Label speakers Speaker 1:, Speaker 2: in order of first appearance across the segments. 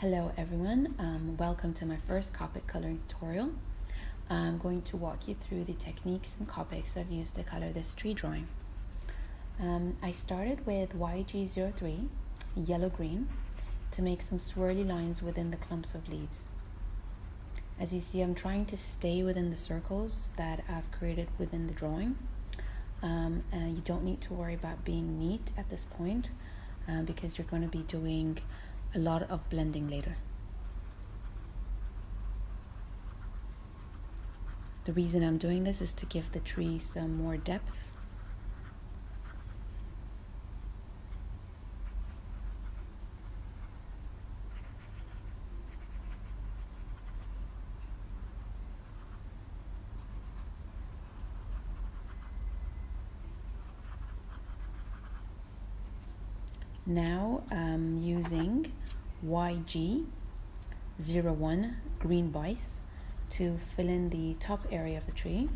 Speaker 1: Hello everyone, welcome to my first Copic coloring tutorial. I'm going to walk you through the techniques and Copics I've used to color this tree drawing. I started with YG03, yellow-green, to make some swirly lines within the clumps of leaves. As you see, I'm trying to stay within the circles that I've created within the drawing. And you don't need to worry about being neat at this point because you're going to be doing a lot of blending later. The reason I'm doing this is to give the tree some more depth. Now I'm using YG01 green bice to fill in the top area of the tree.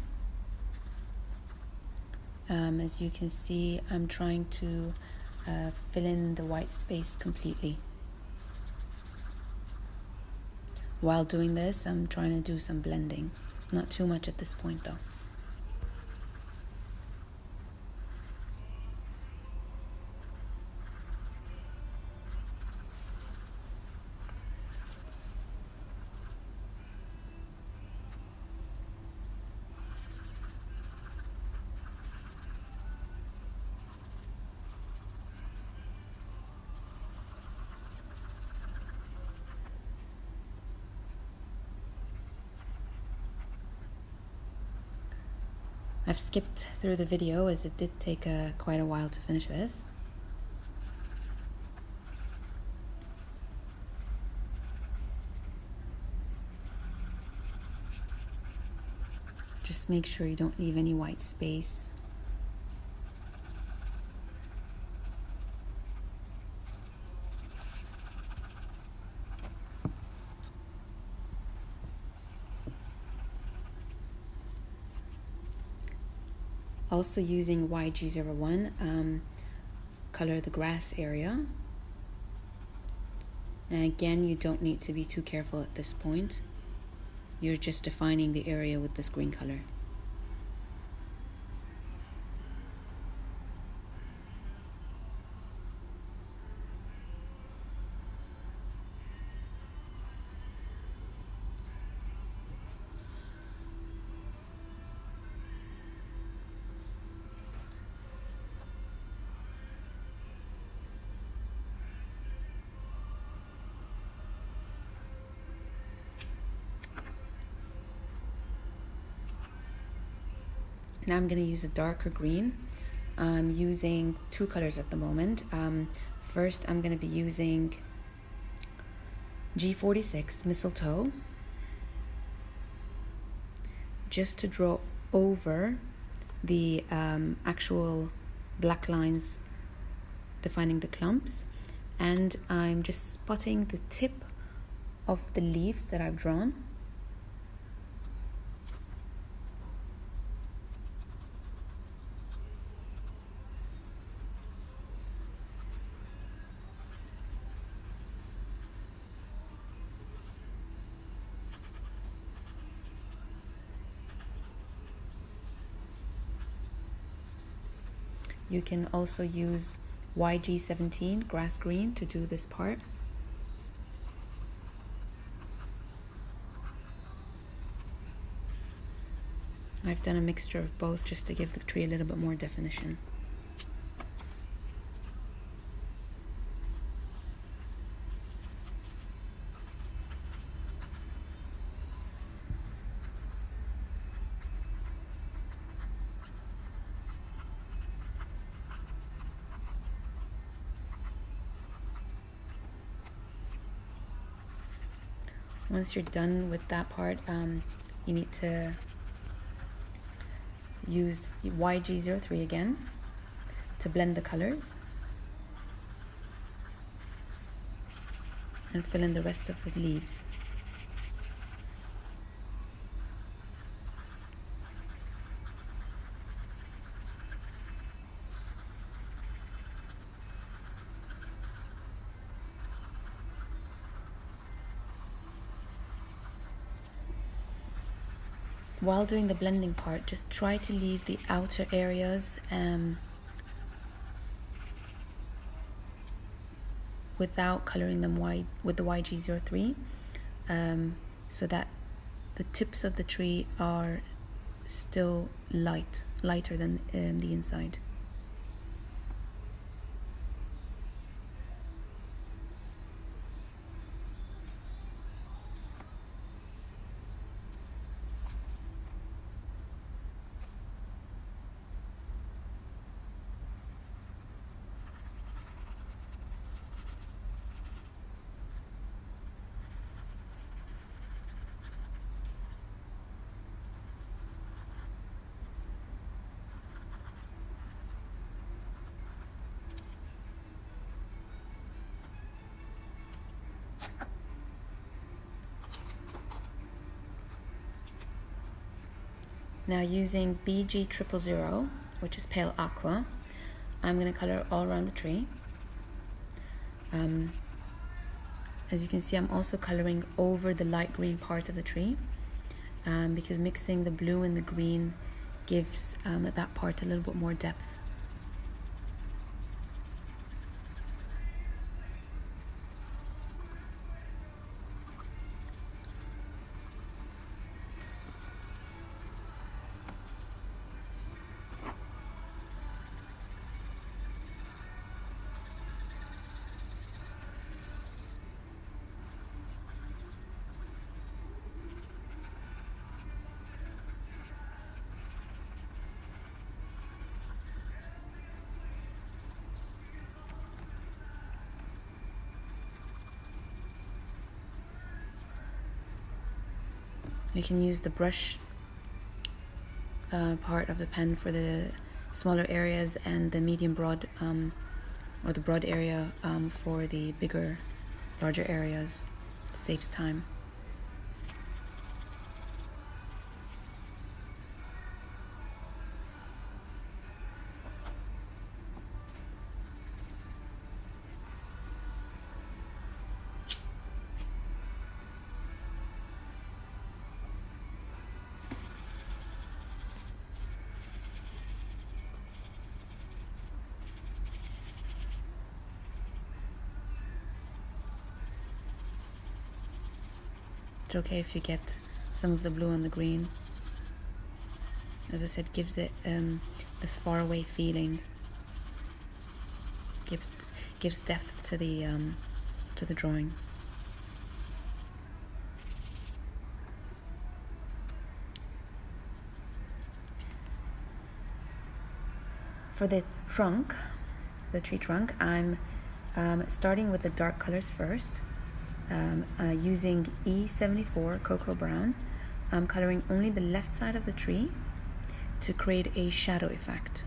Speaker 1: As you can see, I'm trying to fill in the white space completely. While doing this, I'm trying to do some blending. Not too much at this point though. I've skipped through the video as it did take quite a while to finish this. Just make sure you don't leave any white space. Also using YG01, color the grass area. And again, you don't need to be too careful at this point. You're just defining the area with this green color. Now I'm going to use a darker green. I'm using two colors at the moment. First, I'm going to be using G46 mistletoe just to draw over the actual black lines defining the clumps, and I'm just spotting the tip of the leaves that I've drawn. You can also use YG17 grass green to do this part. I've done a mixture of both just to give the tree a little bit more definition. Once you're done with that part, you need to use YG03 again to blend the colors and fill in the rest of the leaves. while doing the blending part, just try to leave the outer areas without coloring them white with the YG03, so that the tips of the tree are still lighter than the inside. Now using BG000, which is pale aqua, I'm going to color all around the tree. As you can see, I'm also coloring over the light green part of the tree, because mixing the blue and the green gives that part a little bit more depth. You can use the brush part of the pen for the smaller areas and the medium broad or the broad area for the larger areas. It saves time. It's okay if you get some of the blue and the green. As I said, gives it this faraway feeling. Gives depth to the drawing. For the trunk, the tree trunk, I'm starting with the dark colors first. Using E74 Cocoa Brown, I'm coloring only the left side of the tree to create a shadow effect.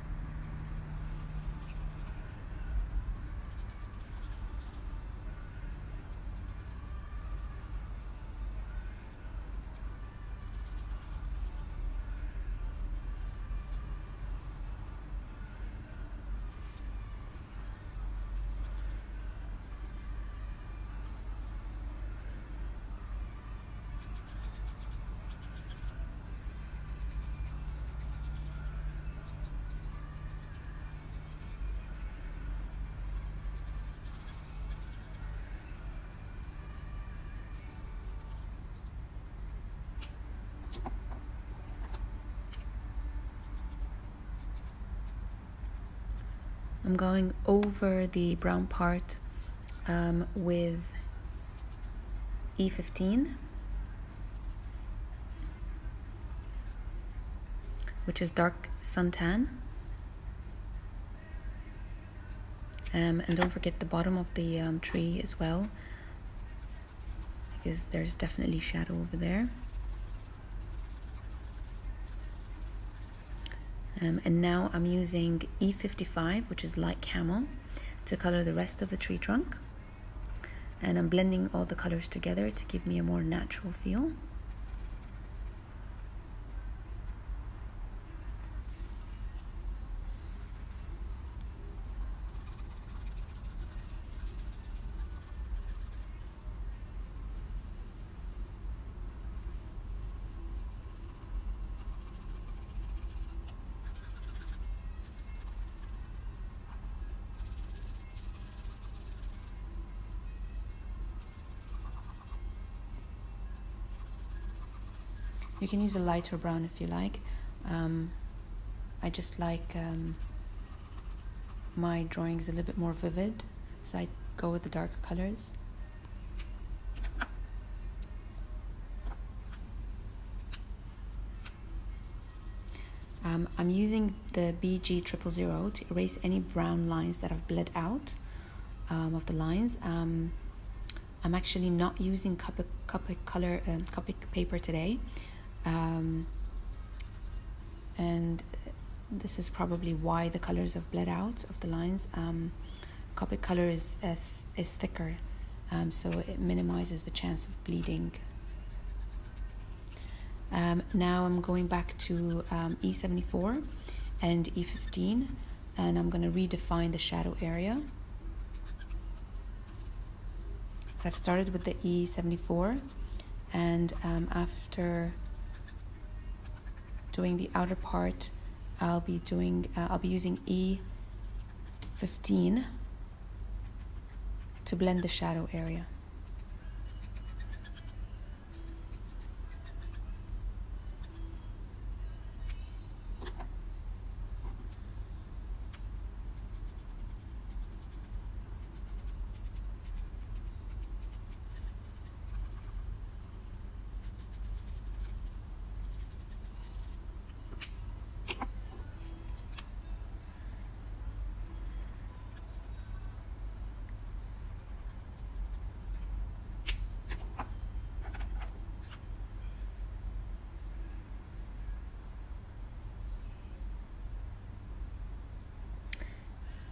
Speaker 1: I'm going over the brown part with E15, which is dark suntan. And don't forget the bottom of the tree as well, because there's definitely shadow over there. And now I'm using E55, which is light camel, to color the rest of the tree trunk. And I'm blending all the colors together to give me a more natural feel. You can use a lighter brown if you like. I just like my drawings a little bit more vivid, so I go with the darker colors. I'm using the BG000 to erase any brown lines that have bled out of the lines. I'm actually not using Copic paper today, and this is probably why the colors have bled out of the lines. Copic color is thicker, so it minimizes the chance of bleeding. Now I'm going back to E74 and E15, and I'm going to redefine the shadow area. So I've started with the E74, and after doing the outer part, I'll be using E15 to blend the shadow area.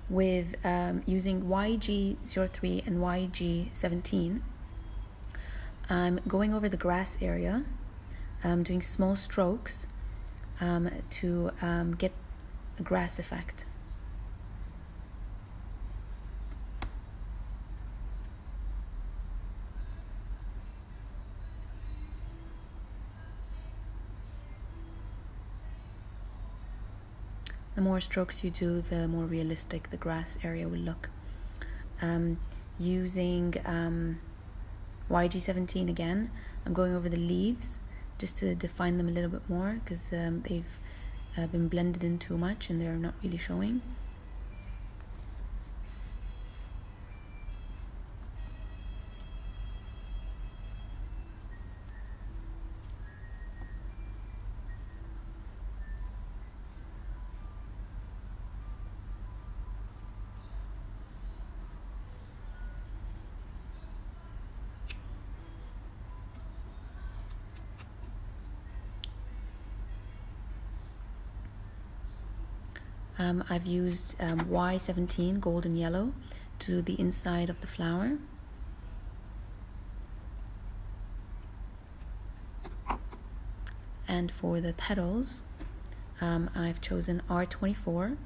Speaker 1: With using YG03 and YG17, I'm going over the grass area, doing small strokes to get a grass effect. The more strokes you do, the more realistic the grass area will look. Using YG17 again, I'm going over the leaves just to define them a little bit more, because they've been blended in too much and they're not really showing. I've used Y17 golden yellow to do the inside of the flower. And for the petals, I've chosen R24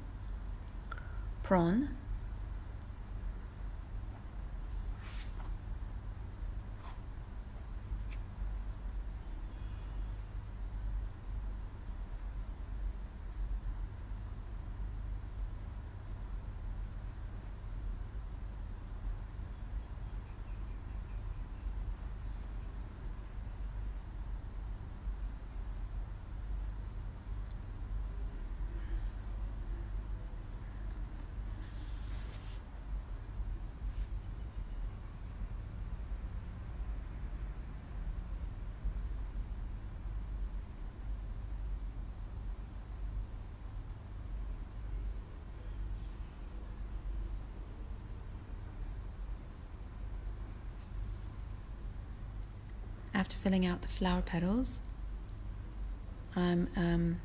Speaker 1: prawn. After filling out the flower petals, I'm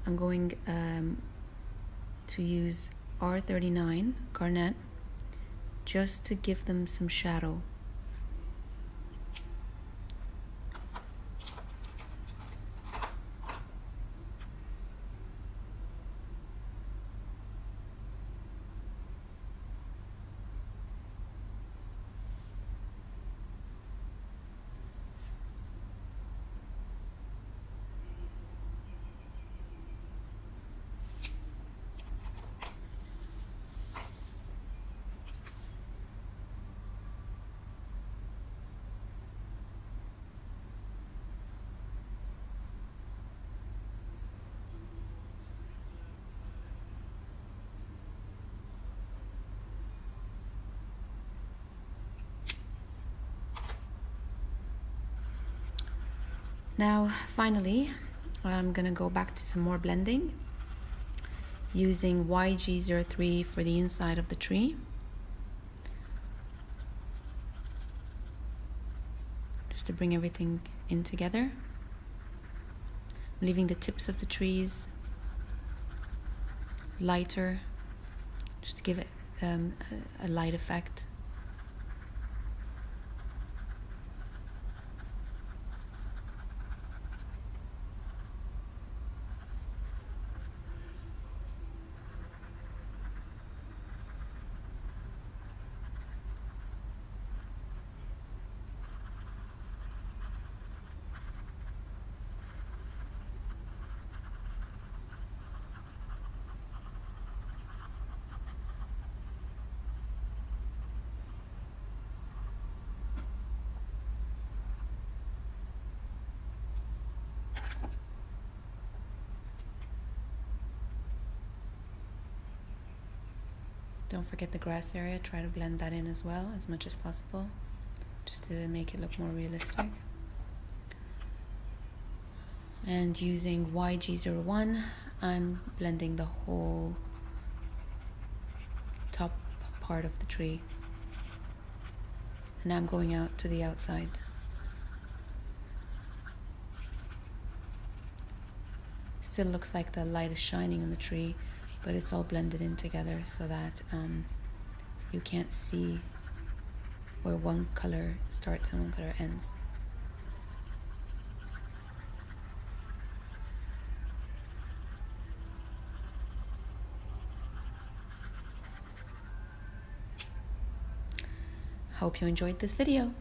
Speaker 1: going to use R39 garnet just to give them some shadow. Now, finally, I'm gonna go back to some more blending using YG03 for the inside of the tree. Just to bring everything in together. I'm leaving the tips of the trees lighter, just to give it a light effect. Don't forget the grass area, try to blend that in as well as much as possible, just to make it look more realistic. And using YG01, I'm blending the whole top part of the tree. And now I'm going out to the outside. Still looks like the light is shining on the tree, but it's all blended in together so that you can't see where one color starts and one color ends. Hope you enjoyed this video.